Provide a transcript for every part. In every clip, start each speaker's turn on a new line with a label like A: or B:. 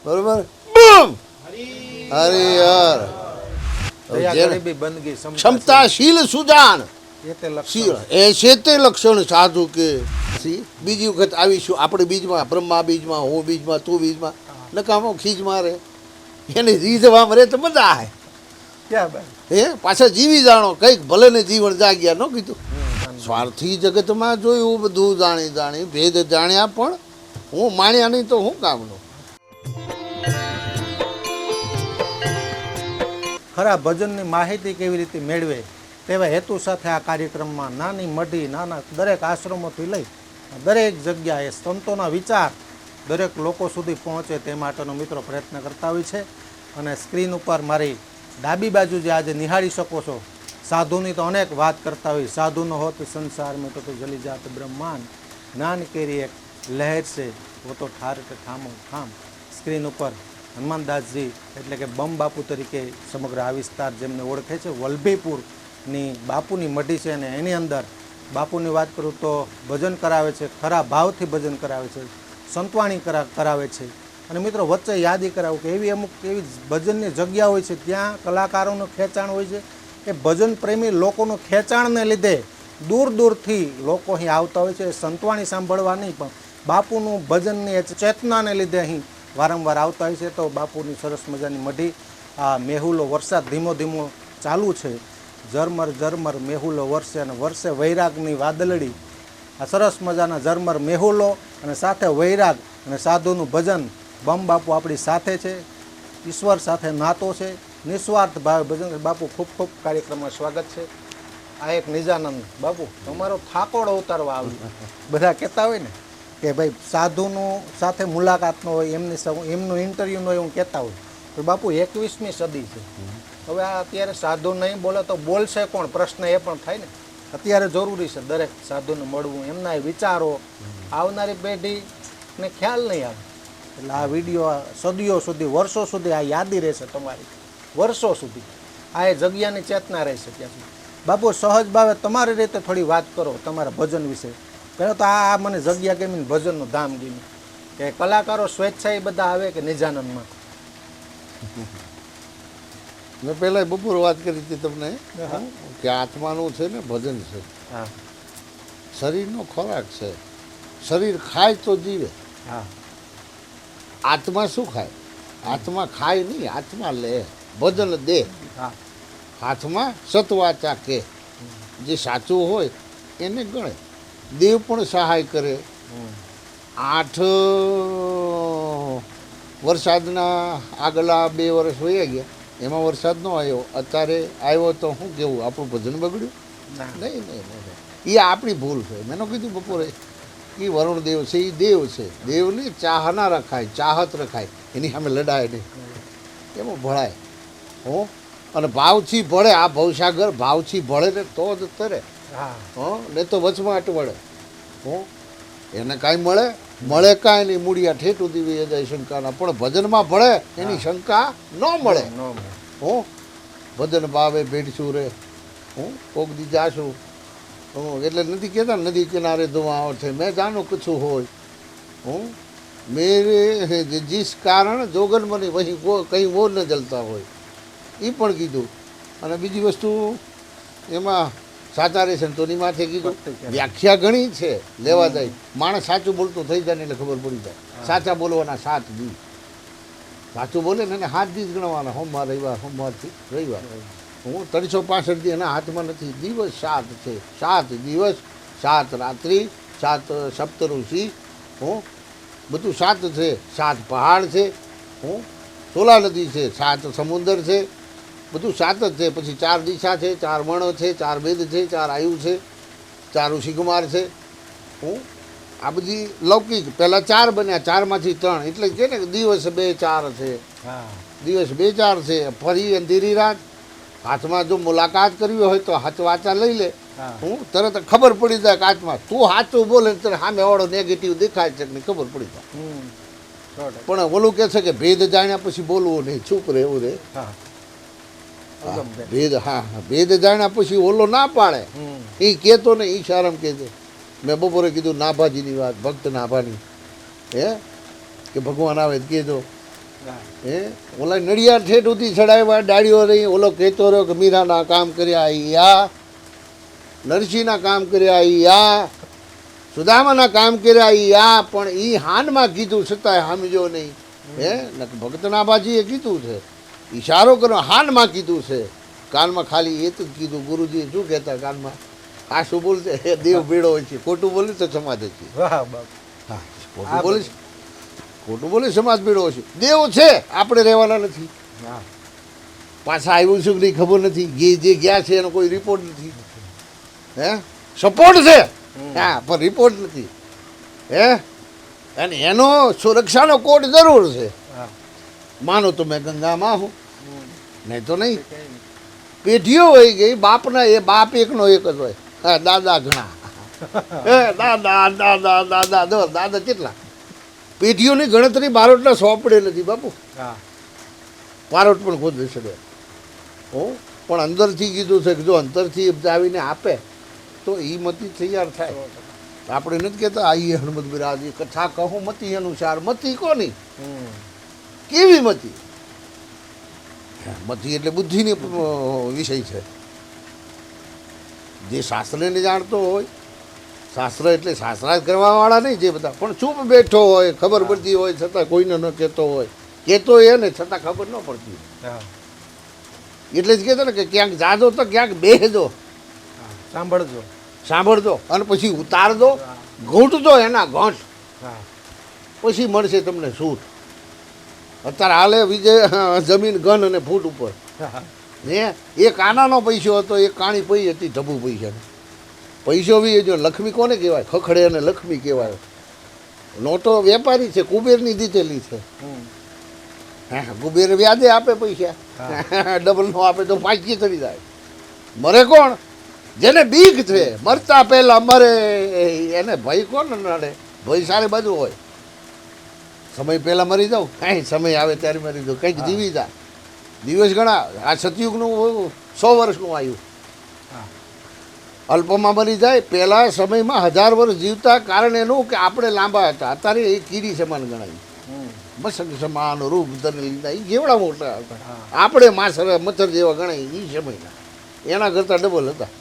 A: બરોબર બૂમ અરે યાર ક્ષમતાશીલ સુજાન એ છે તે લક્ષણ સાધુ કે બીજી વખત આવીશું આપણે બીજમાં બ્રહ્મા બીજમાં હું બીજમાં તું બીજમાં નકામો ખીજ મારે એની રીઝવા મરે તો મજા આવે હે પાછા જીવી જાણો કંઈક ભલે ને જીવન જાગ્યા ન કીધું સ્વાર્થી જગતમાં જોયું બધું જાણી ભેદ જાણ્યા પણ હું માણ્યા નહીં તો હું કામનું.
B: ખરા ભજનની માહિતી કેવી રીતે મેળવે તેવા હેતુ સાથે આ કાર્યક્રમમાં નાની મઢી નાના દરેક આશ્રમોથી લઈ દરેક જગ્યાએ સંતોના વિચાર દરેક લોકો સુધી પહોંચે તે માટેનો મિત્રો પ્રયત્ન કરતા હોય છે. અને સ્ક્રીન ઉપર મારી ડાબી બાજુ જે આજે નિહાળી શકો છો, સાધુની તો અનેક વાત કરતા હોય. સાધુનો હોત સંસાર મેં તો જલી જાત બ્રહ્માંડ, જ્ઞાન કેરી એક લહેર છે वो तो ઠાર કે ઠામો ઠામ. સ્ક્રીન ઉપર હનુમાનદાસજી એટલે કે બમ બાપુ તરીકે સમગ્ર આ વિસ્તાર જેમને ઓળખે છે, વલભીપુરની બાપુની મઢી છે અને એની અંદર બાપુની વાત કરું તો ભજન કરાવે છે, ખરા ભાવથી ભજન કરાવે છે, સંતવાણી કરાવે છે. અને મિત્રો વચ્ચે યાદી કરાવું કે અમુક એવી ભજનની જગ્યા હોય છે ત્યાં કલાકારોનું ખેંચાણ હોય છે. એ ભજન પ્રેમી લોકોનું ખેંચાણને લીધે દૂર દૂરથી લોકો અહીં આવતા હોય છે. સંતવાણી સાંભળવા નહીં પણ બાપુનું ભજનની ચેતનાને લીધે અહીં વારંવાર આવતા હોય છે. તો બાપુની સરસ મજાની મઢી આ મેહુલો વરસાદ ધીમો ધીમો ચાલુ છે. ઝરમર ઝરમર મેહુલો વરસે અને વરસે વૈરાગની વાદળડી. આ સરસ મજાના ઝરમર મેહુલો અને સાથે વૈરાગ અને સાધુનું ભજન. બમ બાપુ આપણી સાથે છે, ઈશ્વર સાથે નાતો છે, નિસ્વાર્થ ભાવે ભજન. બાપુ ખૂબ ખૂબ કાર્યક્રમમાં સ્વાગત છે. આ એક નિજાનંદ બાપુ તમારો થાકોડો ઉતારવા આવ્યો. બધા કહેતા હોય ને કે ભાઈ સાધુનું સાથે મુલાકાતનો હોય, એમનું ઇન્ટરવ્યૂનો હોય એવું કહેતા હોય. તો બાપુ 21મી સદી છે. હવે આ અત્યારે સાધુ નહીં બોલે તો બોલશે કોણ? પ્રશ્ન એ પણ થાય ને. અત્યારે જરૂરી છે દરેક સાધુને મળવું, એમના વિચારો આવનારી પેઢીને ખ્યાલ નહીં આવે. એટલે આ વિડીયો સદીઓ સુધી, વર્ષો સુધી આ યાદી રહેશે તમારી, વર્ષો સુધી આ એ જગ્યાની ચેતના રહેશે ત્યાં સુધી. બાપુ સહજ ભાવે તમારી રીતે થોડી વાત કરો તમારા ભજન વિશે. પહેલાં તો આ મને જગ્યા ગમીને ભજનનું ધામ ગમ્યું કે કલાકારો સ્વેચ્છાએ બધા આવે કે નિજાનંદમાં.
A: મેં પહેલાં બપોર વાત કરી હતી તમને કે આત્માનું છે ને ભજન છે, શરીરનો ખોરાક છે. શરીર ખાય તો જીવે. આત્મા શું ખાય? આત્મા ખાય નહીં, આત્મા લે, ભજન દે. હાથમાં સતવાચા કે જે સાચું હોય એને ગણે. દેવ પણ સહાય કરે. 8 વરસાદના આગલા 2 વર્ષ વયા ગયા, એમાં વરસાદ ન આવ્યો. અત્યારે આવ્યો તો શું કેવું, આપણું ભજન બગડ્યું? નહીં. એ આપણી ભૂલ છે. મેં કીધું બપોરે એ વરુણ દેવ છે, એ દેવ છે. દેવને ચાહ ના રખાય, ચાહત રખાય. એની સામે લડાય નહીં, એમાં ભળાય. અને ભાવથી ભળે. આ ભવસાગર ભાવથી ભળે ને તો જ તરે. ને તો વચમાં અટવળે. એને કાંઈ મળે કાંઈ નહીં. મૂળિયા ઠેઠું દીવી જાય શંકાના. પણ ભજનમાં ભળે એની શંકા ન મળે. ભજન ભાવે ભેટશું રે, કોક દી જાશું. એટલે નથી કહેતા નદી કિનારે ધુઆ છે, મેં જાણું કછું હોય. મેરે જીસ કારણ જોગન મને વહી કંઈ વો ન જલતા હોય, એ પણ કીધું. અને બીજી વસ્તુ એમાં સાચા રે સંતોની માથે કીધું. વ્યાખ્યા ઘણી છે, લેવા જાય. માણસ સાચું બોલતું થઈ જાય ને એટલે ખબર પડી જાય. સાચા બોલવાના 7 દી. સાચું બોલે ને એને 7 દી જ ગણવાના. સોમવાર રવિવાર, સોમવારથી રવિવાર. 365 દી એના હાથમાં નથી. દિવસ 7 છે. 7 દિવસ, 7 રાત્રિ, 7 સપ્તઋષિ. બધું 7 છે. 7 પહાડ છે, 16 નદી છે, 7 સમુદ્ર છે. બધું 7 જ છે. પછી 4 દિશા છે, 4 વર્ણો છે, 4 વેદ છે, 4 આયુ છે, 4 ઋષિકુમાર છે. આ બધી લૌકિક. પહેલાં 4 બન્યા, 4માંથી 3. એટલે છે ને દિવસ 2 4 છે. દિવસ 2 4 છે. ફરી અંધેરી રાત. હાથમાં જો મુલાકાત કરવી હોય તો હાથ વાચા લઈ લે. તરત ખબર પડી જાય કે હાથમાં તું સાચું બોલે તને સામે વાળો નેગેટિવ દેખાય છે કે ખબર પડી જાય. પણ ઓલું કહે છે કે ભેદ જાણ્યા પછી બોલવું નહીં, ચૂપ રહેવું રે. ભેદ જાણ્યા પછી ઓલો ના પાડે, એ કહેતો ને ઈશારામ કહે છે. મેં બપોરે કીધું નાભાજીની વાત, ભક્ત નાભાની, કે ભગવાન આવે કહેજો. હે ઓલા નડિયાદ ઠેઠ સુધી ચડાવ્યા ડાળીઓ રહી ઓલો કહેતો રહ્યો કે મીરાના કામ કર્યા ઈ આ નરસિંહના કામ કર્યા ઈ આ સુદામાના કામ કર્યા ઈ આ પણ ઈ હાનમાં કીધું છતાંય સમજો નહીં હે ભક્તના બાજીએ કીધું છે ઈશારો કરો હાનમાં કીધું છે કાનમાં ખાલી એ જ કીધું ગુરુજીએ શું કહેતા કાનમાં આ શું બોલશે હે દેવ ભેળો હોય છે ખોટું બોલ્યું તો સમાજ છે
B: વાહ બાપ
A: હા ખોટું બોલીશ ખોટું બોલે સમાજ ભેળો છે દેવ છે આપણે રહેવાના નથી
B: હા
A: પાછા આવ્યું શું નહીં ખબર નથી જે ગયા છે એનો કોઈ રિપોર્ટ નથી હે સપોર્ટ છે હા પણ રિપોર્ટ નથી હે અને એનો સુરક્ષાનો કોડ જરૂર છે
B: હા
A: માનો તો મેં ગંગામાં હું નહીં તો નહીં પેઢીઓ હોય ગઈ બાપના એ બાપ એકનો એક જ હોય હા દાદા ઘણા હે દાદા દાદા દાદા દાદા કેટલા પેઢીઓની ગણતરી બારોટના સોંપડે નથી બાપુ
B: હા
A: બારોટ પણ ખુદ બેસડે હો પણ અંદરથી કીધું છે કે જો અંતરથી આવીને આપે તો એ મતી તૈયાર થાય આપણે નથી કહેતા આઈએ હનુમત બિરાજી કથા કહું મતી અનુસાર મતી કોની કેવી મતી મતી એટલે બુદ્ધિની વિષય છે જે શાસ્ત્રને જાણતો હોય શાસ્ત્ર એટલે શાસ્ત્રાર્થ કરવાવાળા નહીં જે બધા પણ ચૂપ બેઠો હોય ખબર પડતી હોય છતાં કોઈને ન કહેતો હોય કહેતો એ ને છતાં ખબર ન પડતી
B: હા
A: એટલે જ કહેતો ને કે ક્યાંક જાજો તો ક્યાંક બેહજો
B: સાંભળજો
A: સાંભળજો અને પછી ઉતારજો ઘૂંટજો એના ઘોંટ
B: હા
A: પછી મળશે તમને સૂટ અત્યારે હાલે વિજય જમીન ગન અને ફૂટ ઉપર
B: હા
A: ને એક આનાનો પૈસો હતો એક કાણી પઈ હતી ઢબુ પૈસાનો પૈસો બી જો લક્ષ્મી કોને કહેવાય ખખડે અને લક્ષ્મી કહેવાય નોટો વેપારી છે કુબેરની દીધેલી છે હા કુબેર વ્યાજે આપે પૈસા ડબલ નો આપે તો પાછી ચડી જાય મરે કોણ જેને બીક છે મરતા પહેલા મરે એને ભય કોણ નડે ભય સારી બાજુ હોય સમય પહેલાં મરી જાઉં કાંઈ સમય આવે ત્યારે મરી જાઉં કંઈક જીવી જાય દિવસ ઘણા આ સતયુગનું 100 વર્ષનું આવ્યું
B: હા
A: અલ્પમાં મરી જાય પહેલાં સમયમાં 1000 વર્ષ જીવતા કારણ એનું કે આપણે લાંબા હતા અત્યારે એ કીડી સમાન ગણાય મસક સમાન રૂપ તને લીધા એ જેવડા મોટા હતા આપણે માસર મચ્છર જેવા ગણાય એ સમયના એના કરતાં ડબલ હતા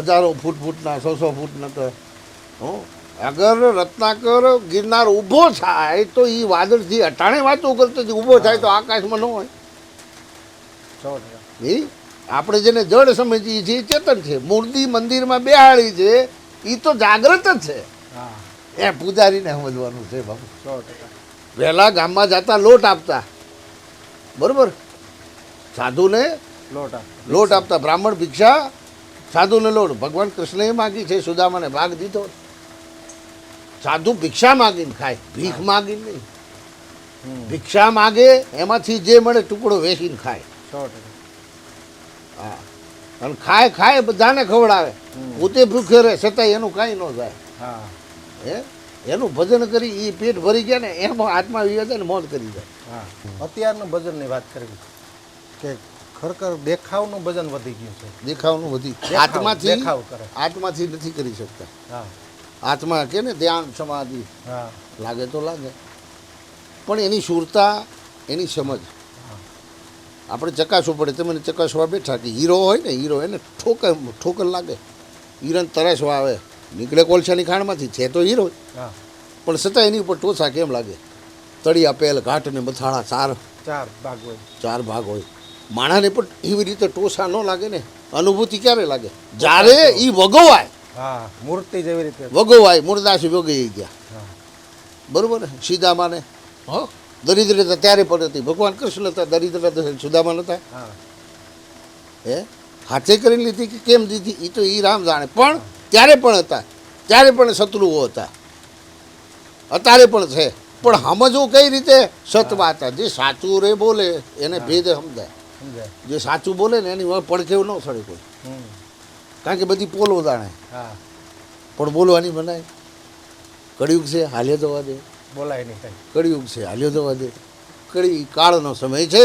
A: હજારો ફૂટના 100 ફૂટના તો હો અગર રત્નાકર ગિરનાર ઊભો થાય તો એ વાદળથી અટાણે વાતો કરતો ઊભો થાય તો આકાશમાં ન હોય
B: 100%
A: એ આપણે જેને જડ સમજીએ છીએ એ ચેતન છે મૂર્તિ મંદિરમાં બેહાડી છે એ તો જાગ્રત જ છે
B: હા
A: એ પૂજારીને સમજવાનું છે બાપુ
B: 100%
A: પહેલાં ગામમાં જતા લોટ આપતા બરોબર સાધુને
B: લોટ
A: લોટ આપતા બ્રાહ્મણ ભિક્ષા સાધુને લોટ ભગવાન કૃષ્ણએ માગી છે સુદામાને ભાગ દીધો સાધુ ભિક્ષા માગીને ખાય ભીખ માગીને નહીં ભિક્ષા માગે એમાંથી જે મળે ટુકડો વેચીને ખાય
B: 100%
A: હા અને ખાય ખાય બધાને ખવડાવે પોતે ભૂખે રહે છતાંય એનું કાંઈ ન જાય
B: હા
A: હે એનું ભજન કરી એ પેટ ભરી ગયા ને એમાં આત્મા વિવે જાય ને મોજ કરી જાય
B: હા અત્યારનું ભજનની વાત કરવી કે ખરેખર દેખાવનું ભજન વધી ગયું છે
A: દેખાવનું વધી
B: દેખાવ
A: આત્માથી
B: કરે
A: આત્માથી નથી કરી શકતા
B: હા
A: આત્મા કે ને ધ્યાન સમાધિ
B: હા
A: લાગે તો લાગે પણ એની સુરતા એની સમજ આપણે ચકાસવું પડે તમે ચકાસવા બેઠા કે હીરો હોય ને હીરો એને ઠોકર લાગે હીરાને તરાસવા આવે નીકળે કોલસાની ખાણમાંથી છે તો હીરો
B: હા
A: પણ છતાં એની ઉપર ટોસા કેમ લાગે તળિયા પેલ ઘાટ ને મથાળા
B: 4 ભાગ હોય
A: 4 ભાગ હોય માણાને પણ એવી રીતે ટોસા ન લાગે ને અનુભૂતિ ક્યારે લાગે જ્યારે એ વગોવાય
B: હા મૂર્તિ જેવી રીતે
A: વગોવાય મૂળદાસી વગી ગયા
B: હા
A: બરોબર ને સીધામાને હો દરિદ્રતા ત્યારે પણ હતી ભગવાન કૃષ્ણ હતા દરિદ્રતા સુદામા નતા
B: હા
A: હે હાથે કરીને લીધી કે કેમ દીધી એ તો એ રામ જાણે પણ ત્યારે પણ હતા ત્યારે પણ શત્રુઓ હતા અત્યારે પણ છે પણ સમજવું કઈ રીતે સતવા હતા જે સાચું રે બોલે એને ભેદ સમજાય
B: સમજાય
A: જે સાચું બોલે ને એની પડખેવ ન સડે કોઈ કારણ કે બધી પોલો જાણે
B: હા
A: પણ બોલવાની બનાય કળિયુગ છે હાલ્યો જવા દે
B: બોલાય નહીં કઈ
A: કળિયુગ છે હાલ્યો જવા દે કળી કાળનો સમય છે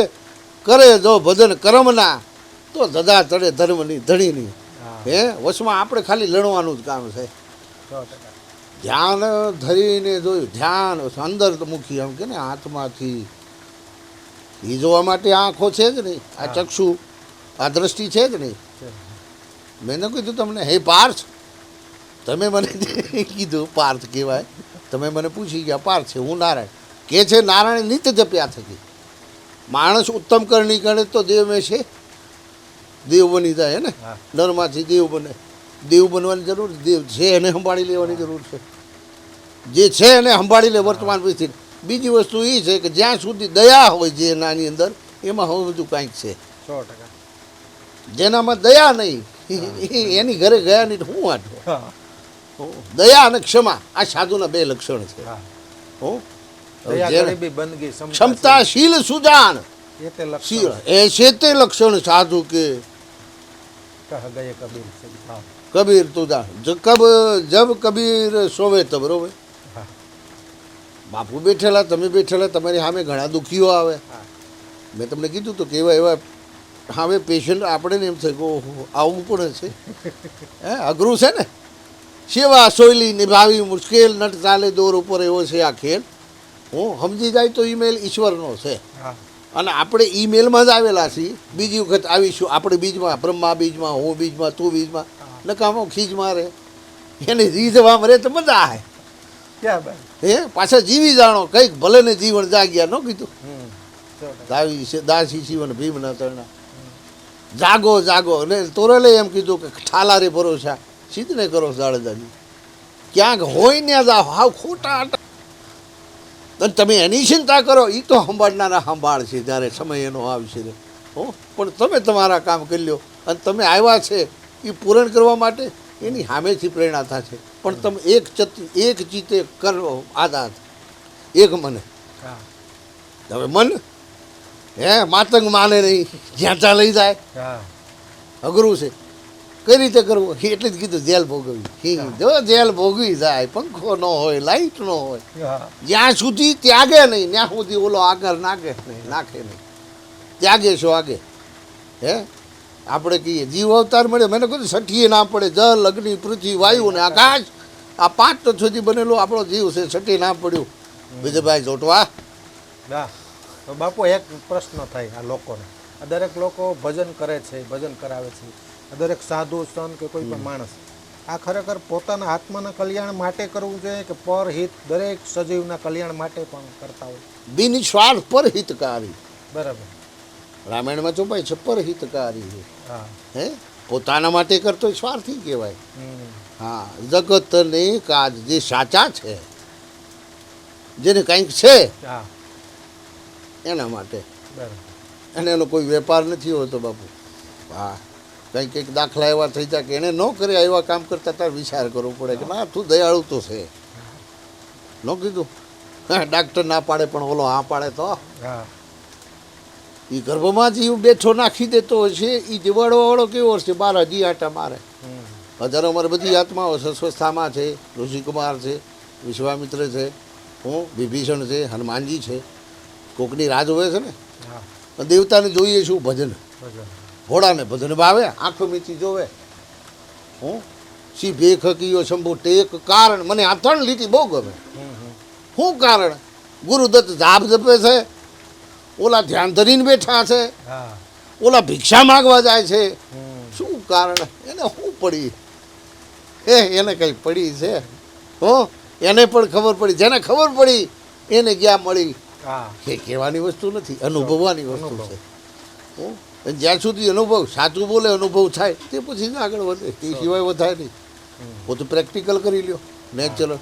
A: કરે જો ભજન કર્મના તો ધજા ચડે ધર્મની ધણીની
B: હા
A: હે વચમાં આપણે ખાલી લણવાનું જ કામ છે
B: 100%
A: ધ્યાન ધરીને જોયું ધ્યાન અંદર તો મૂકી એમ કે ને આત્માથી એ જોવા માટે આંખો છે જ નહીં, આ ચક્ષુ, આ દ્રષ્ટિ છે જ નહીં. મેં ન કીધું તમને હે પાર્થ, તમે મને કીધું પાર્થ કહેવાય, તમે મને પૂછી ગયા પાર્થ છે, હું નારાયણ. કે છે નારાયણ નિત્ય જપ્યા થકી માણસ ઉત્તમ કરણી કરે તો દેવ મેં છે, દેવ બની જાય ને, નરમાંથી દેવ બને. દેવ બનવાની જરૂર, દેવ છે એને સંભાળી લેવાની જરૂર છે. જે છે એને સંભાળી લે વર્તમાન પરિસ્થિતિ. બીજી વસ્તુ એ છે કે જ્યાં સુધી દયા હોય જે એનાની અંદર, એમાં હવે બધું કાંઈક છે.
B: 100%.
A: જેનામાં દયા નહીં એની ઘરે ગયા નહીં તો હું વાંચો. દયા અને ક્ષમા આ સાધુના 2 લક્ષણ છે. હો
B: દયા
A: જેને
B: ગરીબી બંદગી
A: ક્ષમતા શીલ સુજાન
B: એ તે
A: શીલ
B: લક્ષણ
A: ऐसे તે લક્ષણ સાધુ કે
B: કહ ગયે કબીર છે. હા
A: કબીર તુજા જબ કબીર સોવે તબ બરોબર.
B: હા
A: બાપુ બેઠેલા, તમે બેઠેલા, તમારી સામે ઘણા દુઃખીઓ આવે.
B: હા
A: મેં તમને કીધું તો કે એવા હવે પેશન્ટ આપણે ને એમ થાય કે ઓહો આવું પણ છે. હે અઘરું છે ને. સેવા સોયલી નિભાવી મુશ્કેલ, નટ ચાલે દોર ઉપર એવો છે આ ખેલ. હું સમજી જાય તો ઈમેલ ઈશ્વરનો છે.
B: હા
A: અને આપણે ઈમેલમાં જ આવેલા છીએ. બીજી વખત આવીશું આપણે બીજમાં, બ્રહ્મા બીજમાં, હું બીજમાં, તું બીજમાં, નકામો ખીજ મારે એને રીઝવા મરે તો મજા આવે.
B: ક્યાં ભાઈ.
A: હે પાછા જીવી જાણો કંઈક ભલે ને જીવન જાગ્યા ન કીધું.
B: 100%.
A: દાસી શિવન ભીમના તરણા જાગો જાગો. અને તોરલે એમ કીધું કે ઠાલા રે ભરોસા સિદ્ધને કરો જાડેજાજી. ક્યાંક હોય ને જાઓ હાવ ખોટા આટા. અને તમે એની ચિંતા કરો એ તો સંભાળનારા સંભાળ છે જ્યારે સમય એનો આવશે રે. હો પણ તમે તમારા કામ કરી લ્યો. અને તમે આવ્યા છે એ પૂરણ કરવા માટે એની સામેથી પ્રેરણા થશે. પણ તમે એક ચિત્તે કરો આઝાદ, એક મને.
B: હા
A: હવે મન હે માતંગ માને નહીં, જ્યાં ત્યાં લઈ જાય.
B: હા
A: અઘરું છે. કઈ રીતે કરવું એટલે જ કીધું જેલ ભોગવવી. જો જેલ ભોગવી જાય, પંખો ન હોય, લાઈટ ન હોય,
B: હા
A: જ્યાં સુધી ત્યાગે નહીં ત્યાં સુધી ઓલો આગળ નાખે નહીં. ત્યાગે છો આગે. હે આપણે કહીએ જીવ અવતાર મળે. મને કહ્યું છઠ્ઠીએ નામ પડે જલ, અગ્નિ, પૃથ્વી, વાયુ ને આકાશ. આ 5 તો સુધી બનેલો આપણો જીવ છે. છઠ્ઠી નામ પડ્યું વિજયભાઈ જોટવા.
B: હા તો બાપુ એક પ્રશ્ન થાય આ લોકોને. આ દરેક લોકો ભજન કરે છે, ભજન કરાવે છે, આ દરેક સાધુ સંત કે કોઈ પણ માણસ આ ખરેખર પોતાના આત્માના કલ્યાણ માટે કરવું જોઈએ કે પરહિત દરેક સજીવના કલ્યાણ માટે પણ કરતા હોય?
A: બિન સ્વાર્થ પર હિતકારી.
B: બરાબર.
A: રામાયણમાં ચોપાય છે પરહિતકારી.
B: હા
A: હે પોતાના માટે કરતો સ્વાર્થી કહેવાય.
B: હમ.
A: હા જગતને કાજ જે સાચા છે, જેને કંઈક છે
B: હા
A: એના માટે.
B: બરાબર.
A: અને એનો કોઈ વેપાર નથી હોતો બાપુ. હા કંઈક દાખલા એવા થઈ જાય કે એને ન કર્યા એવા કામ કરતા તાર વિચાર કરવો પડે કે ના તું દયાળુ તો છે. ન કીધું હા ડાક્ટર ના પાડે પણ ઓલો હા પાડે તો
B: હા
A: એ ગર્ભમાં જીવ બેઠો નાખી દેતો હોય છે. એ જીવાડવાવાળો કેવો હશે? 12 હજી આટા મારે.
B: હમ.
A: હજારો અમારે બધી આત્માઓ છે. સ્વસ્થામાં છે, ઋષિકુમાર છે, વિશ્વામિત્ર છે, હું વિભીષણ છે, હનુમાનજી છે. કોકની રાહ જોવે છે ને.
B: હા
A: પણ દેવતાને જોઈએ શું? ભજન.
B: ભજન.
A: ઘોડાને ભજન ભાવે, આંખો મીચી જોવે. હું સી ભેખ કીયો શંભુ ટેક કારણ. મને આ 3 લીટી બહુ ગમે.
B: હમ હમ.
A: શું કારણ? ગુરુદત્ત જાપ જપે છે, ઓલા ધ્યાન ધરીને બેઠા છે,
B: હા
A: ઓલા ભિક્ષા માગવા જાય છે.
B: હમ.
A: શું કારણ? એને શું પડી? એને કંઈ પડી છે? હો એને પણ ખબર પડી. જેને ખબર પડી એને ક્યાં મળી?
B: હા
A: એ કહેવાની વસ્તુ નથી, અનુભવવાની વસ્તુ
B: અનુભવ.
A: છે. હો અને જ્યાં સુધી અનુભવ સાચું બોલે, અનુભવ થાય તે પછી જ આગળ વધે. તે સિવાય વધાય નહીં. પોતે પ્રેક્ટિકલ કરી લ્યો, નેચરલ.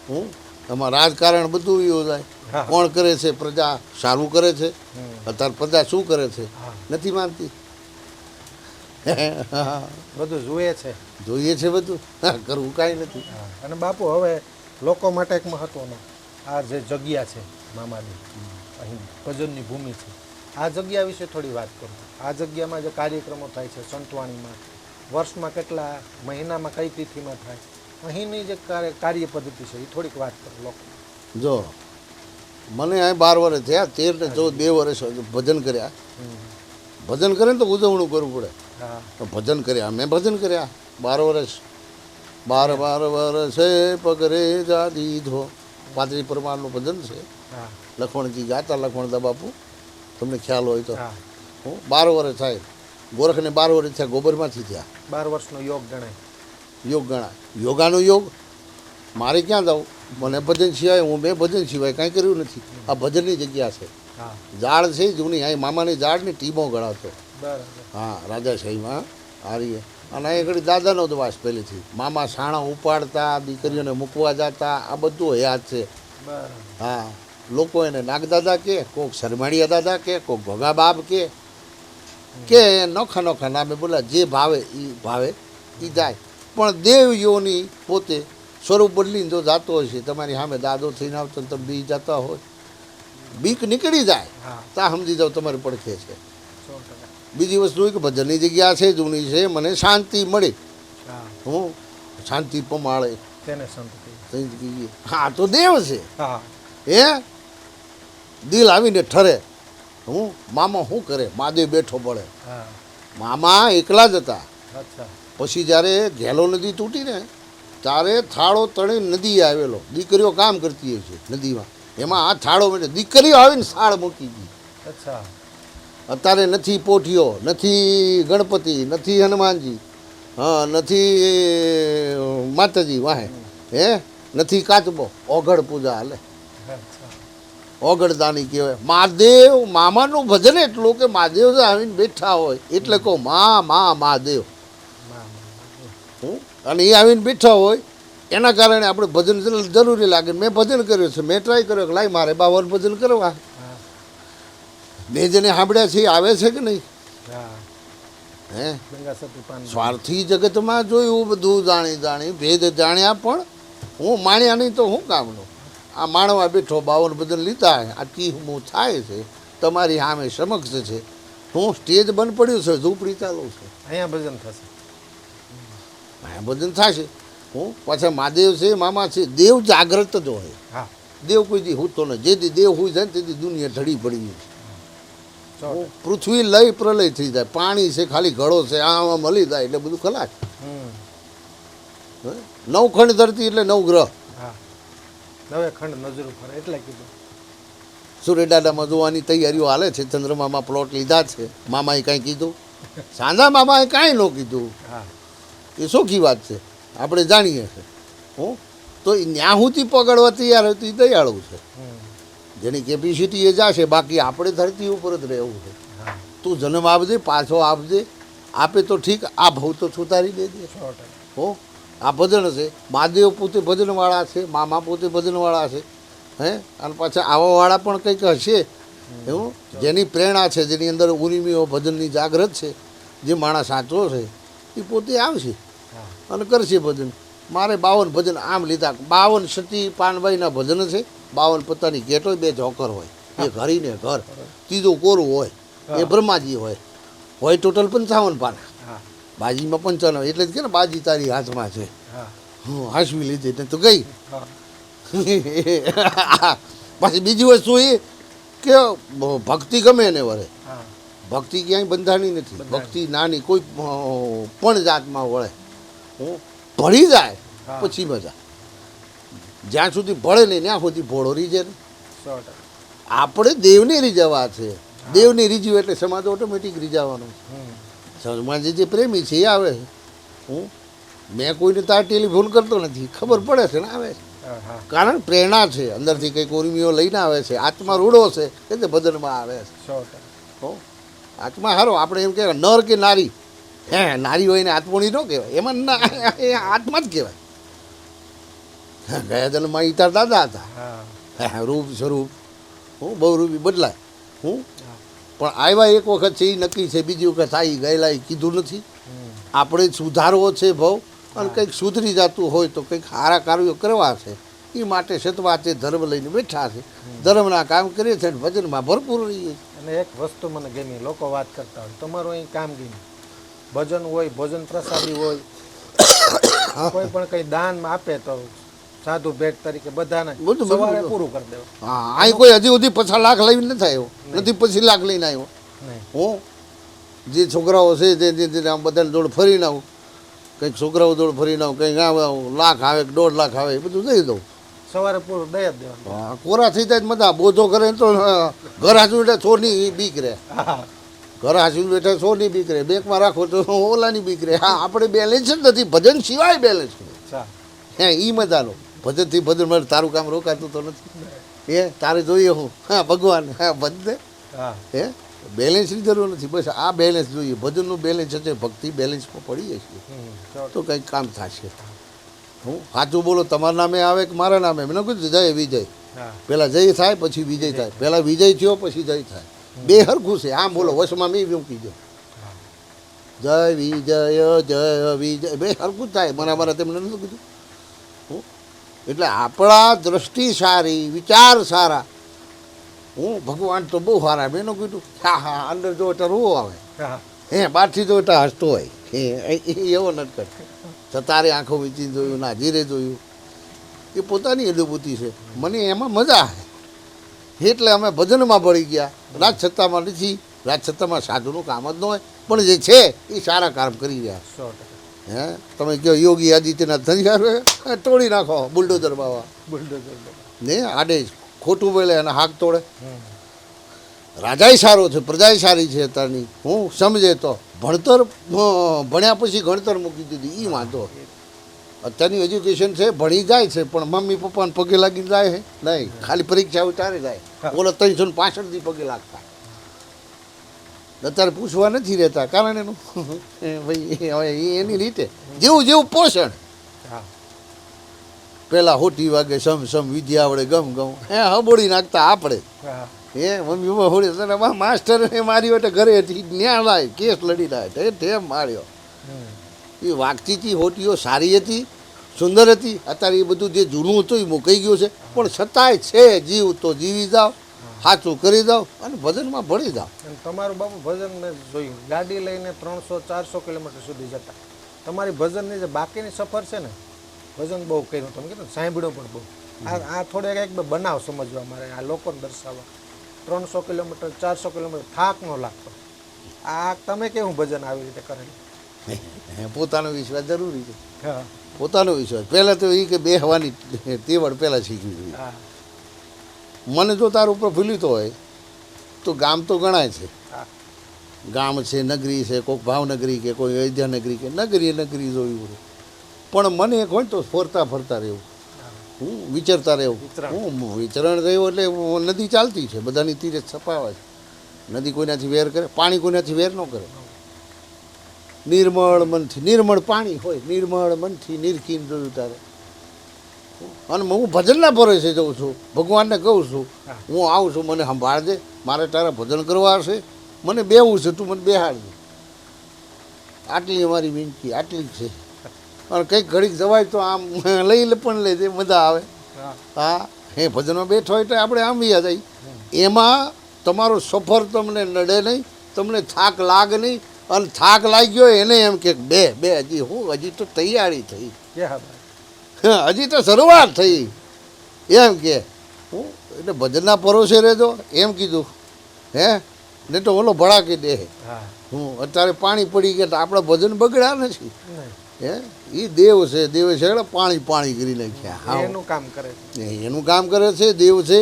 A: હું એમાં રાજકારણ બધું યોજાય.
B: હા.
A: કોણ કરે છે? પ્રજા સારું કરે છે.
B: હમ.
A: અત્યારે પ્રજા શું કરે છે?
B: હા.
A: નથી માનતી.
B: બધું જુએ છે.
A: જોઈએ છે બધું. કરવું કાંઈ નથી.
B: હા. અને બાપુ હવે લોકો માટે એક મહત્વનો આ જે જગ્યા છે મામાની, અહીં ભજનની ભૂમિ છે, આ જગ્યા વિશે થોડી વાત કરો. આ જગ્યામાં જે કાર્યક્રમો થાય છે સંતવાણીમાં, વર્ષમાં કેટલા, મહિનામાં કઈ તિથિમાં થાય, અહીંની જે કાર્ય પદ્ધતિ છે એ થોડીક વાત કરો લોકો.
A: જો મને અહીં 12 વર્ષ થયા, 13 ને 14 2 વર્ષ ભજન કર્યા. ભજન કરે ને તો ઉજવણું કરવું પડે.
B: હા
A: તો ભજન કર્યા, મેં ભજન કર્યા 12 વર્ષ. 12 વર્ષે પગરે જા દીધો. પાદરી પરમારનું ભજન છે.
B: હા
A: લખમણજી ગાતા, લખમણદા બાપુ. તમને ખ્યાલ હોય તો
B: હા
A: હું 12 વર્ષ થાય ગોરખને 12 વર્ષ થયા ગોબરમાંથી થયા
B: 12 વર્ષનો યોગ ગણાય.
A: યોગ ગણાય યોગાનો યોગ મારે ક્યાં જાઉં મને ભજન સિવાય મેં ભજન સિવાય કાંઈ કર્યું નથી આ ભજનની જગ્યા છે
B: હા
A: ઝાડ છે જૂની અહીં મામાની ઝાડની ટીમો ગણાતો
B: બરાબર.
A: હા રાજાશાહીમાં હારીએ અને અહીં ઘડી દાદાનો જ વાસ પહેલેથી મામા સાણા ઉપાડતા દીકરીઓને મૂકવા જતા આ બધું યાદ છે
B: બરાબર.
A: હા લોકો એને નાગદાદા કે કોક શરમાળિયા દાદા કે કોક ભોગા બાપ કે નોખા નોખા નામે બોલા જે ભાવે એ જાય પણ દેવીઓની પોતે સ્વરૂપ બદલીને જો જાતો હોય છે તમારી સામે દાદો થઈને આવતો ને તમે બી જતા હોય બીક નીકળી જાય
B: હા
A: તા સમજી જાઓ તમારી પડખે છે
B: 100%.
A: બીજી વસ્તુ એ કે ભજનની જગ્યા છે જૂની છે મને શાંતિ મળે
B: હા
A: હું શાંતિ પમાળે
B: તેને સંત કહે.
A: જિંદગી હા તો દેવ છે
B: હા
A: હે દિલ આવીને ઠરે હું મામા શું કરે મહાદેવ બેઠો પડે
B: હા
A: મામા એકલા જ હતા
B: અચ્છા
A: પછી જ્યારે ઘેલો નદી તૂટી ને ત્યારે થાળો તળે નદી આવેલો દીકરીઓ કામ કરતી હોય છે નદીમાં એમાં આ થાળો મેળે દીકરીઓ આવીને સાળ મૂકી ગઈ
B: અચ્છા
A: અત્યારે નથી પોઠિયો નથી ગણપતિ નથી હનુમાનજી હા નથી માતાજી વાહે હે નથી કાચબો ઓઘડ પૂજા હાલે
B: અચ્છા
A: ઓગળદાની કહેવાય મહાદેવ મામાનું ભજન એટલું કે મહાદેવ જો આવીને બેઠા હોય એટલે કહું મહાદેવ હું અને એ આવીને બેઠા હોય એના કારણે આપણે ભજન જરૂરી લાગે મેં ભજન કર્યું છે મેં ટ્રાય કર્યો કે લાઈ મારે 52 ભજન કરવા
B: હા
A: મેં જેને સાંભળ્યા છે એ આવે છે કે નહીં
B: હા
A: હે
B: ગંગા સતી પાન
A: સ્વાર્થી જગતમાં જોયું બધું જાણી ભેદ જાણ્યા પણ હું માણ્યા નહીં તો હું કામનું આ માણવા બેઠો 52 ભજન લીધા આ કી હું થાય છે તમારી સામે સમક્ષ છે હું સ્ટેજ બંધ પડ્યું છે ઝૂંપડી ચાલુ છે
B: અહીંયા ભજન થશે.
A: આ ભજન થશે હું પાછા મહાદેવ છે મામા છે દેવ જાગ્રત જ હોય
B: હા
A: દેવ કોઈ દી હૂતો ને જે દી દેવ હોય જાય ને તેથી દુનિયા ઢળી પડી
B: ચોટ.
A: પૃથ્વી લઈ પ્રલય થઈ જાય પાણી છે ખાલી ઘડો છે આમ મળી જાય એટલે બધું ખલાસ
B: હમ
A: હે? 9 ખંડ ધરતી એટલે 9 ગ્રહ
B: હા 9 ખંડ નજરો ફરે એટલે કીધું.
A: સૂર્યદાદામાં જોવાની તૈયારીઓ હાલે છે ચંદ્રમામાં પ્લોટ લીધા છે મામાએ કાંઈ કીધું સાંધા મામાએ કાંઈ ન કીધું
B: હા
A: એ સોખી વાત છે આપણે જાણીએ છીએ હું તો એ ન્યાહુથી પકડવા તૈયાર હોય તો એ દયાળુ છે
B: હમ
A: જેની કેપેસિટી એ જશે બાકી આપણે ધરતી ઉપર જ રહેવું છે
B: હા
A: તું જન્મ આપજે પાછો આપજે આપે તો ઠીક આ ભવ તો છુતારી દેજે
B: 100%.
A: હો આ ભજન છે મહાદેવ પોતે ભજનવાળા છે મામા પોતે ભજનવાળા છે હે અને પાછા આવાવાળા પણ કંઈક હશે એવું જેની પ્રેરણા છે જેની અંદર ઉર્મિઓ ભજનની જાગૃત છે જે માણસ સાચો છે એ પોતે આવશે
B: હા
A: અને કરશે ભજન મારે 52 ભજન આમ લીધા 52 સતી પાનભાઈના ભજન છે 52 પત્તાની ગેટ હોય 2 જોકર હોય એક હરીને ઘર ત્રીજું કોરું હોય એ બ્રહ્માજી હોય ટોટલ 55 પાના
B: હા
A: બાજીમાં 95 એટલે જ કે ને બાજી તારી હાથમાં છે
B: હા
A: હું હાંસવી લીધી ને તો ગઈ
B: હા
A: પાછી બીજી વસ્તુ એ કે ભક્તિ ગમે એને વરે
B: હા
A: ભક્તિ ક્યાંય બંધાણી નથી ભક્તિ નાની કોઈ પણ જાતમાં વળે હું ભળી જાય
B: હા.
A: પછી મજા જ્યાં સુધી ભળે નહીં ત્યાં સુધી ભોળો રીજે ને
B: 100%.
A: આપણે દેવને રીઝવવા છે દેવને રીઝ્યું એટલે સમાજ ઓટોમેટિક રીઝાવાનો
B: હમ
A: સમાજે જે પ્રેમી છે એ આવે છે હું મેં કોઈને તાર ટેલિફોન કરતો નથી ખબર પડે છે ને આવે છે
B: હા હા
A: કારણ પ્રેરણા છે અંદરથી કંઈક ઉર્મિઓ લઈને આવે છે આત્મા રૂડો છે કે તે ભજનમાં આવે છે
B: 100%.
A: હો આત્મા હારો આપણે એમ કહેવાય નર કે નારી હે નારી હોય ને આત્મોની ન કહેવાય એમાં એ આત્મા જ કહેવાય ગયા જન્મમાં ઈ તાર દાદા હતા
B: હા
A: હે રૂપ સ્વરૂપ હું બહુ રૂપી બદલાય હું
B: હા.
A: પણ આવ્યા એક વખત છે એ નક્કી છે બીજી વખત આવી ગયેલા એ કીધું નથી
B: હમ
A: આપણે સુધારવો છે ભાવ અને કંઈક સુધરી જતું હોય તો કંઈક સારા કાર્યો કરવા છે એ માટે સતવાચે ધર્મ લઈને બેઠા છે ધર્મના કામ કરીએ છીએ અને ભજનમાં ભરપૂર રહીએ છીએ
B: અને એક વસ્તુ મને ગમી લોકો વાત કરતા હોય તમારું અહીં કામગીરી ભજન હોય ભોજન પ્રસાદી હોય કોઈ પણ કંઈ દાન આપે તો સાધુ ભેટ તરીકે બધાને
A: બધું
B: સવારે
A: બધું.
B: પૂરું કરી દેવું.
A: હા અહીં કોઈ હજી સુધી 50 લાખ લઈને નથી આવ્યો નથી 25 લાખ લઈને આવ્યો
B: નહીં
A: હું જે છોકરાઓ છે તે આમ બધાને જોડ ફરીને આવું કંઈક છોકરાઓ જોડ ફરીને આવું કંઈક આવું લાખ આવે કે 1.5 લાખ આવે એ બધું દઈ દઉં
B: સવારે પૂરું દઈ જ દેવાનું.
A: હા, કોરા થઈ જાય મજા બોધો કરે ને તો ઘર હાજુ એટલે ચોરની બીક રહે.
B: હા
A: ઘર હાજુ બેઠા ચોરની બીક રહે, બેંકમાં રાખો તો ઓલાની બીક રહે. હા, આપણે બેલેન્સ જ નથી, ભજન સિવાય બેલેન્સ
B: અચ્છા
A: હે એ મજાનો. ભજનથી ભજન મળે, તારું કામ રોકાતું તો નથી. એ તારે જોઈએ હું હા ભગવાન હા ભજન
B: હા
A: હે બેલેન્સની જરૂર નથી, બસ આ બેલેન્સ જોઈએ. ભજનનું બેલેન્સ હશે, ભક્તિ બેલેન્સમાં પડી જશે તો કંઈક કામ થશે. હું સાચું બોલો, તમારા નામે આવે કે મારા નામે, મેં કીધું જય વિજય.
B: હા
A: પહેલાં જય થાય પછી વિજય થાય, પહેલાં વિજય થયો પછી જય થાય. બે હરખું છે. આમ બોલો વશમાં મેં મૂકી દો જય વિજય જય વિજય, બે હરખું જ થાય. મારા તેમને નતું કીધું. હું એટલે આપણા દ્રષ્ટિ સારી, વિચાર સારા. હું ભગવાન તો બહુ સારા. મેં એનું કીધું હા હા, અંદર જો એટલે રોવો આવે,
B: હા
A: હે બહારથી જો એટલે હસતો હોય. એવો નટકટ. સતારે આંખો વીંચી જોયું, ના જીરે જોયું, એ પોતાની અનુભૂતિ છે. મને એમાં મજા આવે એટલે અમે ભજનમાં ભળી ગયા. રાજસત્તામાં નથી, રાજસત્તામાં સાધુનું કામ જ ન હોય, પણ જે છે એ સારા કામ કરી રહ્યા.
B: 100%
A: હે તમે કહો યોગી આદિત્યનાથ નથી આવે, તોડી નાખો બુલડોઝર બાવા
B: બુલડોઝર.
A: ને આડે જ ખોટું બોલે અને હાક તોડે. રાજાય સારો છે, પ્રજાય સારી છે અત્યારની. હું સમજે તો ભણતર ભણ્યા પછી ગણતર મૂકી દીધી એ વાંધો. અત્યારની એજ્યુકેશન છે, ભણી જાય છે પણ મમ્મી પપ્પાને પગે લાગીને જાય છે નહીં, ખાલી પરીક્ષા ઉતારે જાય. ઓલો 365 પગે લાગતા. અત્યારે પૂછવા નથી રહેતા, કારણ એનું ભાઈ હવે એની રીતે જેવું જેવું પોષણ.
B: હા
A: પહેલાં હોટી વાગે સમ સમ, વિદ્યા આવડે ગમ ગમ, હે હબોડી નાખતા આપણે.
B: હા
A: હે મમ્મી પપ્પા હોડી માસ્ટરે મારી એટલે ઘરે હતી, ન્યા લાય કેસ લડી લાય ઠેમ માર્યો. એ વાગતી હતી હોટીઓ, સારી હતી, સુંદર હતી. અત્યારે એ બધું જે જૂનું હતું એ મુકાઈ ગયું છે, પણ છતાંય છે જીવ તો જીવી જાઓ, સાચું કરી જાઓ અને ભજનમાં ભળી જાઓ.
B: અને તમારું બાપુ ભજન મેં જોયું, ગાડી લઈને 300-400 કિલોમીટર સુધી જતા. તમારી ભજનની જે બાકીની સફર છે ને, ભજન બહુ કર્યું, તમે કીધું સાંભળ્યું પણ બહુ. આ થોડેક એક બે બનાવ સમજવા મારે, આ લોકોને દર્શાવવા. 300 કિલોમીટર 400 કિલોમીટર થાક ન લાગતો. આ તમે કેવું ભજન આવી રીતે કરેલું?
A: પોતાનો વિશ્વાસ જરૂરી છે.
B: હા
A: પોતાનો વિશ્વાસ પહેલાં તો એ કે બેહવાની તેવડ પહેલાં શીખવી જોઈએ.
B: હા
A: મને જો તારું પ્રફુલ્લિત હોય તો ગામ તો ગણાય છે.
B: હા
A: ગામ છે, નગરી છે, કોઈક ભાવનગરી કે કોઈ અયોધ્યા નગરી કે નગરી જોયું હોય. પણ મને એક હોય તો ફરતા ફરતા રહેવું, હું વિચરતા રહેવું. હું વિચરણ રહ્યો એટલે નદી ચાલતી છે, બધાની તીરે છપાવે છે. નદી કોઈનાથી વેર કરે, પાણી કોઈનાથી વેર ન કરે. નિર્મળ મનથી, નિર્મળ પાણી હોય, નિર્મળ મનથી નિરખીને જોયું તારે. અને હું ભજનના ભરોસે જઉં છું, ભગવાનને કહું છું હું આવું છું, મને સંભાળજે, મારે તારા ભજન કરવા હશે, મને બેવું છે, તું મને બેહાડજે. આટલી અમારી વિનંતી, આટલી જ છે. અને કંઈક ઘડીક જવાય તો આમ લઈ પણ લેજે, મજા આવે. હા હે ભજનમાં બેઠો હોય તો આપણે આમ યાદ આવી. એમાં તમારો સફર તમને નડે નહીં, તમને થાક લાગ નહીં. અને થાક લાગ્યો એને એમ કે બે હજી હું હજી તો તૈયારી થઈ, હજી તો શરૂઆત થઈ એમ કે. હું એટલે ભજનના પરોસે રહેજો એમ કીધું. હે ને તો ઓલો ભડાકી દે. હું અત્યારે પાણી પડી ગયા તો આપણા ભજન બગડ્યા નથી. હે એ દેવ છે, દેવ છે એટલે પાણી કરી નાખ્યા.
B: એનું કામ કરે છે,
A: એનું કામ કરે છે, દેવ છે,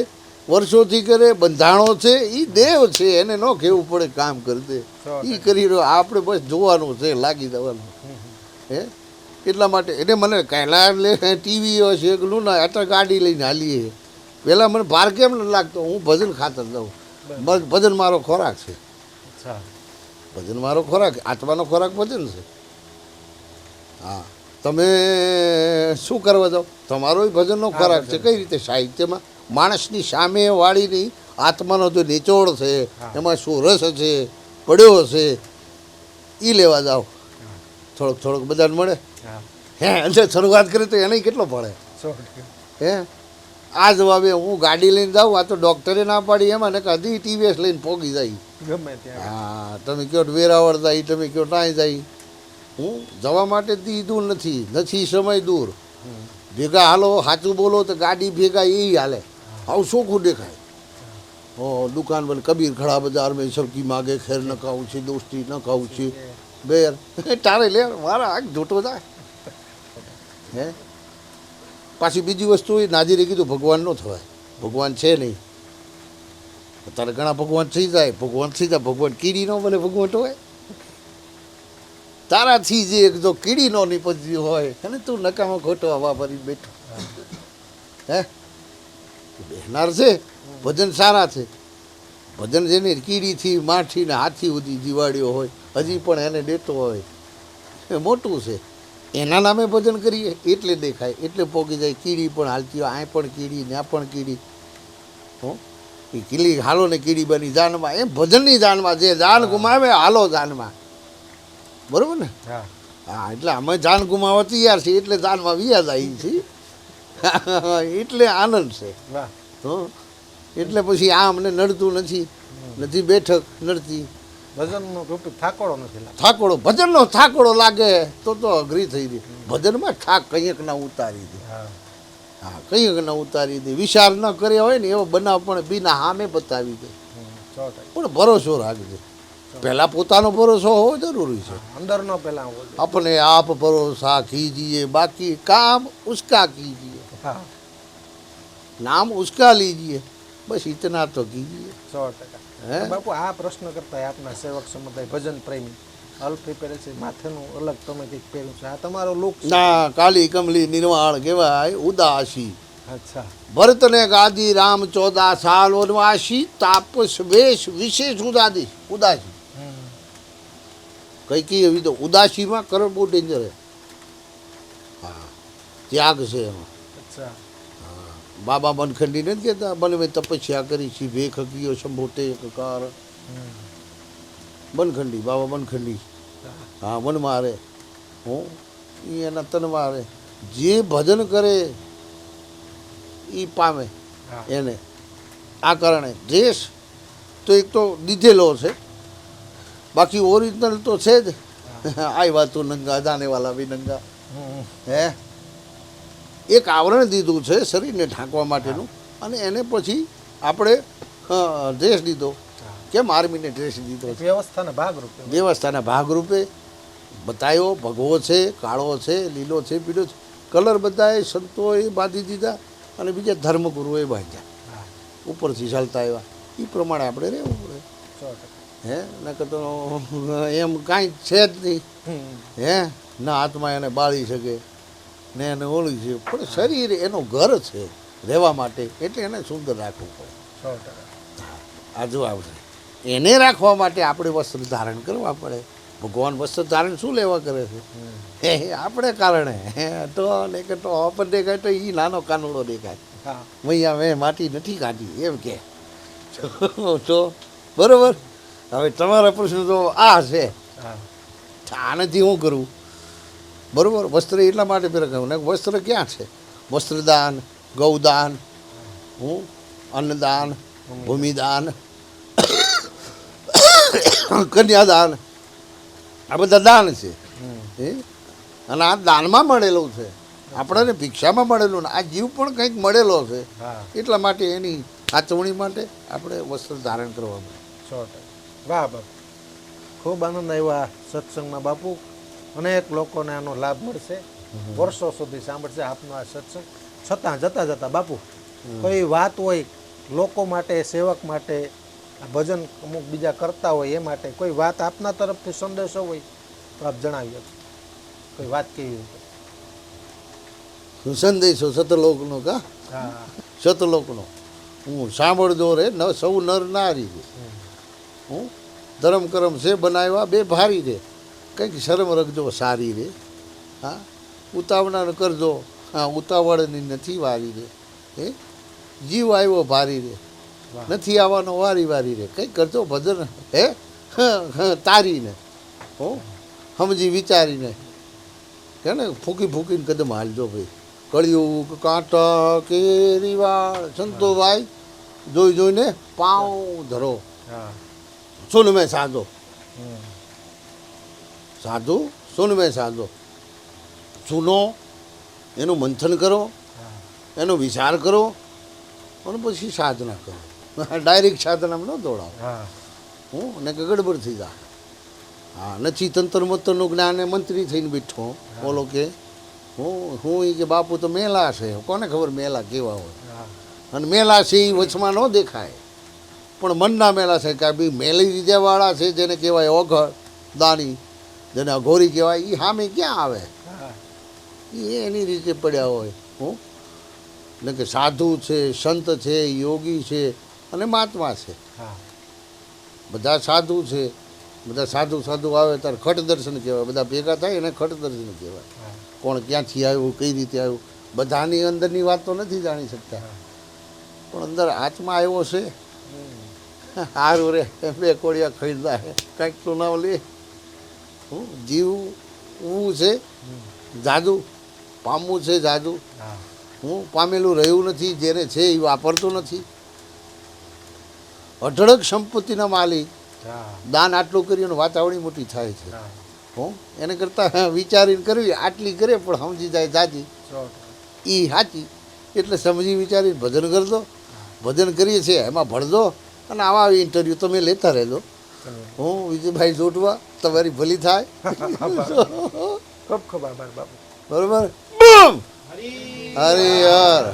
A: વર્ષોથી કરે, બંધાણો છે, એ દેવ છે, એને ન કહેવું પડે કામ કરી દે, એ કરી રહ્યો. આપણે બસ જોવાનું છે, લાગી દેવાનું. હે એટલા માટે એને મને કહેલા લે ટીવી હશે એકલું ના, અત્યારે ગાડી લઈને હાલીએ. પહેલાં મને ભાર કેમ ન લાગતો, હું ભજન ખાતર દઉં. ભજન મારો ખોરાક છે, ભજન મારો ખોરાક, આત્માનો ખોરાક ભજન છે. હા તમે શું કરવા જાઓ, તમારો ભજનનો ખોરાક છે. કઈ રીતે? સાહિત્યમાં માણસની સામે વાળીની આત્માનો જો નિચોડ છે, એમાં શું રસ છે, પડ્યો છે, એ લેવા જાઓ. થોડોક બધાને મળે. હે એટલે શરૂઆત કરી તો એને કેટલો પડે. હે આ જવાબે હું ગાડી લઈને જાઉં, આ તો ડૉક્ટરે ના પાડી એમાં ને કદી ટીવીએસ લઈને પોગી જાય
B: ગમે ત્યાં.
A: હા તમે કહો વેરાવળ જાય, તમે કહો ત્યાં જાય. હું જવા માટે દીધું નથી સમય દૂર. ભેગા હાલો, સાચું બોલો તો ગાડી ભેગા એ હાલે. આવું ચોખ્ખું દેખાય. દુકાન પર કબીર ખડા બજાર મેં સબકી માગે ખેર ન ખાવું છે, દોસ્તી ન ખાવું છે, બેર તારે લે મારા આગ જોટો જાય. હે પાછી બીજી વસ્તુ એ નાજીરે કીધું ભગવાન ન થવાય, ભગવાન છે નહીં. તારે ઘણા ભગવાન થઈ જાય, ભગવાન કીડી ન બને, ભગવાન તો હોય. તારાથી જે જો કીડી નો નીપજ્યું હોય અને તું નકામો ખોટો હવા ભરી બેઠો હે બેહનાર છે. ભજન સારા છે, ભજન જેને કીડીથી માઠી ને હાથી સુધી જીવાડ્યો હોય, હજી પણ એને દેતો હોય, એ મોટું છે. એના નામે ભજન કરીએ એટલે દેખાય, એટલે પોગી જાય. કીડી પણ હાલતી હોય, આ પણ કીડી, ત્યાં પણ કીડી. હો એ કીડી હાલો ને કીડી બની જાનમાં, એમ ભજનની જાનમાં જે જાન ગુમાવે હાલો જાનમાં. બરોબર ને?
B: હા
A: હા, એટલે અમે જાન ગુમાવવા તૈયાર છીએ, એટલે જાનમાં વ્યાજ આવી છીએ. એટલે આનંદ છે.
B: વાહ
A: તો એટલે પછી આ અમને નડતું નથી બેઠક નડતી.
B: ભજનનો રૂપી થાકોડો નથી લાગતો.
A: થાકોડો, ભજનનો થાકોડો લાગે તો અઘરી થઈ ગઈ. ભજનમાં થાક કંઈક ના ઉતારી દે.
B: હા
A: હા, કંઈક ના ઉતારી દે. વિચાર ન કર્યા હોય ને એવો બનાવ પણ બીના સામે બતાવી દે.
B: 100%.
A: પણ ભરોસો રાખજે. પહેલા પોતાનો ભરોસો હોવો જરૂરી છે.
B: અંદરનો પહેલા હોવો જોઈએ.
A: अपने आप भरोसा कीजिए, बाकी काम उसका कीजिए,
B: હા
A: नाम उसका लीजिए, बस इतना तो कीजिए.
B: 100%.
A: હે?
B: બાપુ આ પ્રશ્ન કરતા હોય આપના સેવક સમુદાય ભજન પ્રેમી અલ્ફી પહેરે છે, માથેનું અલગ તમે કંઈક પહેર્યું છે, આ તમારો લુક છે.
A: ના કાલી કમલી નિર્વાણ કહેવાય ઉદાસી.
B: અચ્છા
A: ભરતને ગાદી રામ 14 સાલ વનવાસી, તાપસ વેશ વિશેષ ઉદાસી. કઈ કઈ એવી તો ઉદાસીમાં કરણ બહુ ડેન્જર છે. હા, ત્યાગ છે એમાં.
B: અચ્છા
A: બાબા બનખંડી નથી કહેતા, બન મેં તપસ્યા કરી છી, ભેખ કયો શંભો ટેક કાર. બનખંડી, બાબા બનખંડી. હા, વનમાં રહે. હું એના તનમાં રહે. જે ભજન કરે એ પામે
B: હા
A: એને. આ કારણે ડ્રેસ તો એક તો દીધેલો છે, બાકી ઓરિજિનલ તો છે જ. આવ્યા તો નંગા, જાને વાલા બી નંગા. હે એક આવરણ દીધું છે શરીરને ઢાંકવા માટેનું, અને એને પછી આપણે ડ્રેસ દીધો. કેમ આર્મીને ડ્રેસ દીધો છે?
B: વ્યવસ્થાના ભાગરૂપે.
A: વ્યવસ્થાના ભાગરૂપે બતાવ્યો. ભગવો છે, કાળો છે, લીલો છે, પીળો છે, કલર બધાએ સંતોએ બાંધી દીધા અને બીજા ધર્મગુરુએ બાંધ્યા.
B: હા
A: ઉપરથી ચાલતા આવ્યા એ પ્રમાણે આપણે રહેવું પડે.
B: 100%.
A: હે નકર તો એમ કાંઈ છે જ નહીં. હે ના હાથમાં એને બાળી શકે ને એને ઓળી છે, પણ શરીર એનું ઘર છે રહેવા માટે, એટલે એને સુંદર રાખવું પડે.
B: 100%.
A: આ જો આવશે એને રાખવા માટે આપણે વસ્ત્ર ધારણ કરવા પડે. ભગવાન વસ્ત્ર ધારણ શું લેવા કરે છે? હે આપણે કારણે. હે તો ને કે તો આપણને દેખાય તો એ નાનો કાનુડો દેખાય.
B: હા
A: મૈયા મેં માટી નથી કાઢી એમ કે. તો બરોબર. હવે તમારા પ્રશ્ન તો આ છે,
B: હા
A: આનાથી શું કરવું? બરોબર. વસ્ત્ર એટલા માટે પહેરવું ને વસ્ત્ર ક્યાં છે? વસ્ત્રદાન, ગૌદાન, અન્નદાન, ભૂમિદાન, કન્યાદાન, આ બધા દાન છે. હે અને આ દાનમાં મળેલું છે, આપણને ભિક્ષામાં મળેલું ને આ જીવ પણ કંઈક મળેલો છે.
B: હા
A: એટલા માટે એની સાચવણી માટે આપણે વસ્ત્ર ધારણ કરવા પડે.
B: 100%. વાહ બાપુ, ખૂબ આનંદ આવ્યો આ સત્સંગમાં બાપુ. અનેક લોકોને આનો લાભ મળશે, વર્ષો સુધી સાંભળશે આપનો આ સત્સંગ. છતાં જતા જતા બાપુ કોઈ વાત હોય લોકો માટે, સેવક માટે, આ ભજન અમુક બીજા કરતા હોય એ માટે કોઈ વાત આપના તરફથી સંદેશો હોય તો આપ જણાવી શકો. કોઈ વાત કેવી રીતે?
A: સંદેશો સતલોકનો કા
B: હા
A: સતલોકનો હું સાંભળજો રે ન સૌ નર નારી રે. હું ધર્મ કરમ છે બનાવ્યા બે ભારી રે, કંઈક શરમ રખજો સારી રે. હા, ઉતાવળા કરજો, હા ઉતાવળની નથી વારી રે. હે જીવ આવ્યો ભારી રે,
B: વાહ.
A: નથી આવવાનો વારી વારી રે. કંઈક કરજો ભજન હે તારીને. હો સમજી વિચારીને કે ને ફૂંકી ફૂંકીને કદમ હાલજો ભાઈ. કળિયુગ કાંટા કેરી વાળ સંતો ભાઈ જોઈ જોઈને પાઉં ધરો.
B: હા
A: સુન મેં સાધો,
B: હમ.
A: સાધુ સુન મેં સાધો. સુનો, એનું મંથન કરો,
B: હા
A: એનો વિચાર કરો અને પછી સાધના કરો. ડાયરેક્ટ સાધનામાં ન દોડાવો.
B: હા
A: ને કે ગડબડ થઈ જાય. હા, નથી તંત્ર મંત્રનું જ્ઞાન એ મંત્રી થઈને બેઠો. બોલો કે હું એ કે બાપુ તો મેલા છે, કોને ખબર મેલા કેવા હોય.
B: હા
A: અને મેલા છે એ વચમાં ન દેખાય, પણ મનના મેલા છે કે ભાઈ મેલી રીતેવાળા છે જેને કહેવાય ઓઘડ દાની, જેને અઘોરી કહેવાય, એ સામે ક્યાં આવે?
B: હા
A: એ એની રીતે પડ્યા હોય. હું એટલે કે સાધુ છે, સંત છે, યોગી છે અને મહાત્મા છે.
B: હા
A: બધા સાધુ છે, બધા સાધુ સાધુ આવે ત્યારે ખટ દર્શન કહેવાય. બધા ભેગા થાય એને ખટ દર્શન કહેવાય.
B: હા
A: કોણ ક્યાંથી આવ્યું, કઈ રીતે આવ્યું, બધાની અંદરની વાત તો નથી જાણી શકતા, પણ અંદર આત્મા આવ્યો છે. સારું રે, બે કોળિયા ખરીદા હે, કાંઈક તો નામ લે. જીવવું છે જાદુ, પામવું છે જાદુ.
B: હા
A: પામેલું રહ્યું નથી, જેને છે એ વાપરતું નથી. અઢળક સંપત્તિના માલિક
B: હા
A: દાન આટલું કર્યું વાતાવરણી મોટી થાય છે.
B: હા
A: એને કરતાં વિચારીને કરવી, આટલી કરે પણ સમજી જાય જાજી,
B: 100%.
A: એ સાચી. એટલે સમજી વિચારીને ભજન કરજો. ભજન કરીએ છીએ એમાં ભળજો, અને આવા ઇન્ટરવ્યૂ તમે લેતા રહેજો. હું વિજયભાઈ જોટવા, તમારી ભલી થાય.
B: ખૂબ ખૂબ આભાર બાપુ.
A: બરોબર. બૂમ! હરિહર.